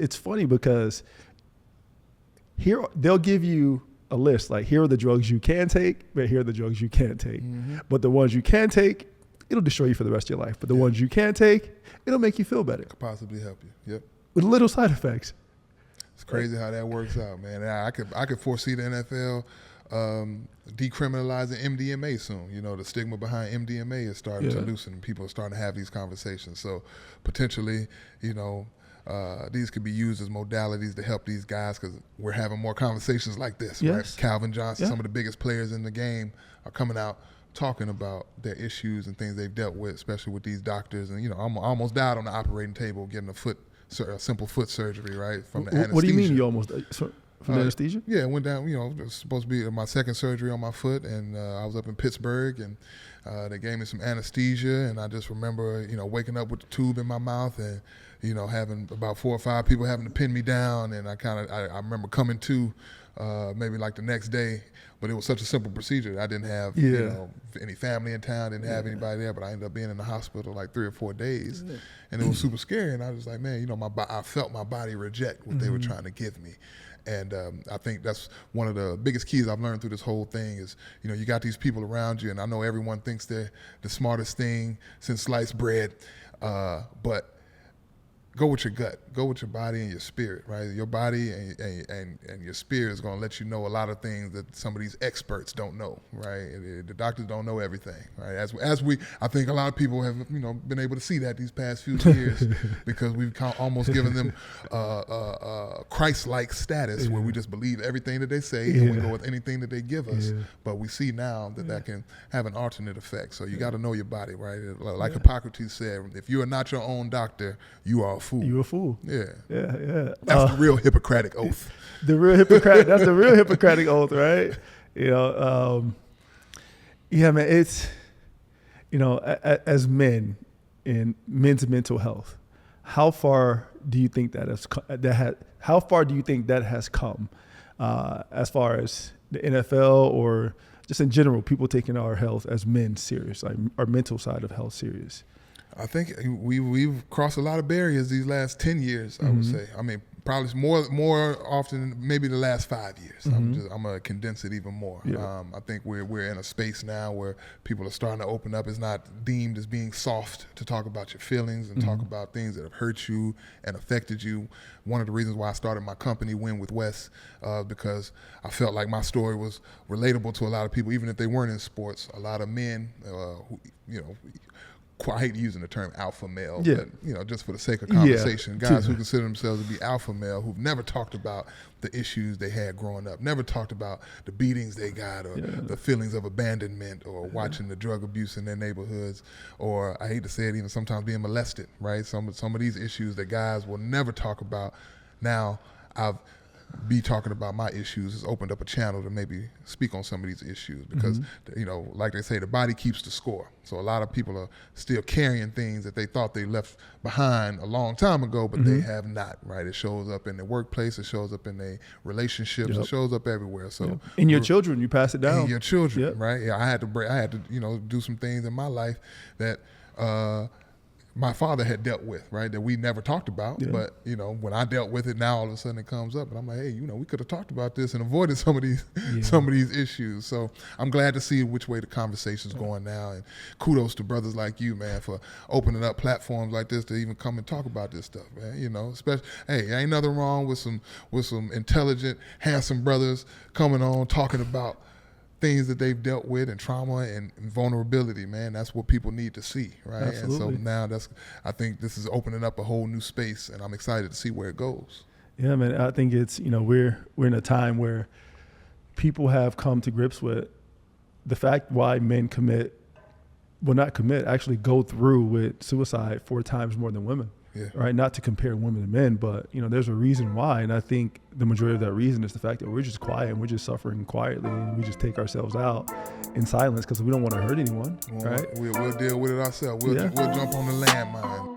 it's funny because here they'll give you a list, like here are the drugs you can take, but here are the drugs you can't take. Mm-hmm. But the ones you can take, it'll destroy you for the rest of your life. But the ones you can't take, it'll make you feel better. Could possibly help you. Yep. With little side effects. It's crazy how that works out, man. I could foresee the NFL decriminalizing MDMA soon. You know, the stigma behind MDMA is starting to loosen. People are starting to have these conversations. So potentially, you know, these could be used as modalities to help these guys because we're having more conversations like this, right? Calvin Johnson, some of the biggest players in the game are coming out talking about their issues and things they've dealt with, especially with these doctors. And, you know, I almost died on the operating table getting a simple foot surgery, right, from the anesthesia. What do you mean you almost from anesthesia? Yeah, it went down, you know, it was supposed to be my second surgery on my foot, and I was up in Pittsburgh, and they gave me some anesthesia, and I just remember, you know, waking up with the tube in my mouth and, you know, having about 4 or 5 people having to pin me down, and I remember coming to maybe like the next day, but it was such a simple procedure. I didn't have you know, any family in town, didn't have anybody there, but I ended up being in the hospital like 3 or 4 days, and it was super scary. And I was like, man, you know, I felt my body reject what they were trying to give me. And I think that's one of the biggest keys I've learned through this whole thing is, you know, you got these people around you, and I know everyone thinks they're the smartest thing since sliced bread, but go with your gut, go with your body and your spirit, right? Your body and your spirit is going to let you know a lot of things that some of these experts don't know, right? The doctors don't know everything, right? I think a lot of people have, you know, been able to see that these past few years because we've almost given them Christ-like status where we just believe everything that they say and we go with anything that they give us. But we see now that can have an alternate effect. So you got to know your body, right? Like Hippocrates said, if you are not your own doctor, you are a fool. You're a fool. Yeah. Yeah. That's the real Hippocratic oath. That's the real Hippocratic oath, right? You know, man, it's, you know, as men in men's mental health, how far do you think that has come as far as the NFL or just in general, people taking our health as men serious, like our mental side of health serious? I think we've crossed a lot of barriers these last 10 years, I would say. I mean, probably more often maybe the last 5 years. I'm going to condense it even more. Yeah. I think we're in a space now where people are starting to open up. It's not deemed as being soft to talk about your feelings and talk about things that have hurt you and affected you. One of the reasons why I started my company, Win with Wes, because I felt like my story was relatable to a lot of people, even if they weren't in sports. A lot of men who, you know, I hate using the term alpha male, but, you know, just for the sake of conversation, guys who consider themselves to be alpha male, who've never talked about the issues they had growing up, never talked about the beatings they got or the feelings of abandonment or watching the drug abuse in their neighborhoods, or I hate to say it, even sometimes being molested, right? Some of these issues that guys will never talk about. Now I've be talking about my issues has opened up a channel to maybe speak on some of these issues because, you know, like they say, the body keeps the score. So a lot of people are still carrying things that they thought they left behind a long time ago, but they have not, right? It shows up in their workplace. It shows up in their relationships. It shows up everywhere. So in your children, you pass it down. In your children, right? Yeah, I had to, you know, do some things in my life that, my father had dealt with, right, that we never talked about. But, you know, when I dealt with it, now all of a sudden it comes up. And I'm like, hey, you know, we could have talked about this and avoided some of these issues. So I'm glad to see which way the conversation's going now. And kudos to brothers like you, man, for opening up platforms like this to even come and talk about this stuff, man. You know, especially, hey, ain't nothing wrong with some intelligent, handsome brothers coming on talking about things that they've dealt with and trauma and vulnerability, man. That's what people need to see, right? Absolutely. And so now I think this is opening up a whole new space, and I'm excited to see where it goes. Yeah, man. I think it's, you know, we're in a time where people have come to grips with the fact why men actually go through with suicide 4 times more than women. Yeah. Right. Not to compare women to men, but, you know, there's a reason why. And I think the majority of that reason is the fact that we're just quiet and we're just suffering quietly and we just take ourselves out in silence because we don't want to hurt anyone. Right. We'll deal with it ourselves. We'll jump on the landmine.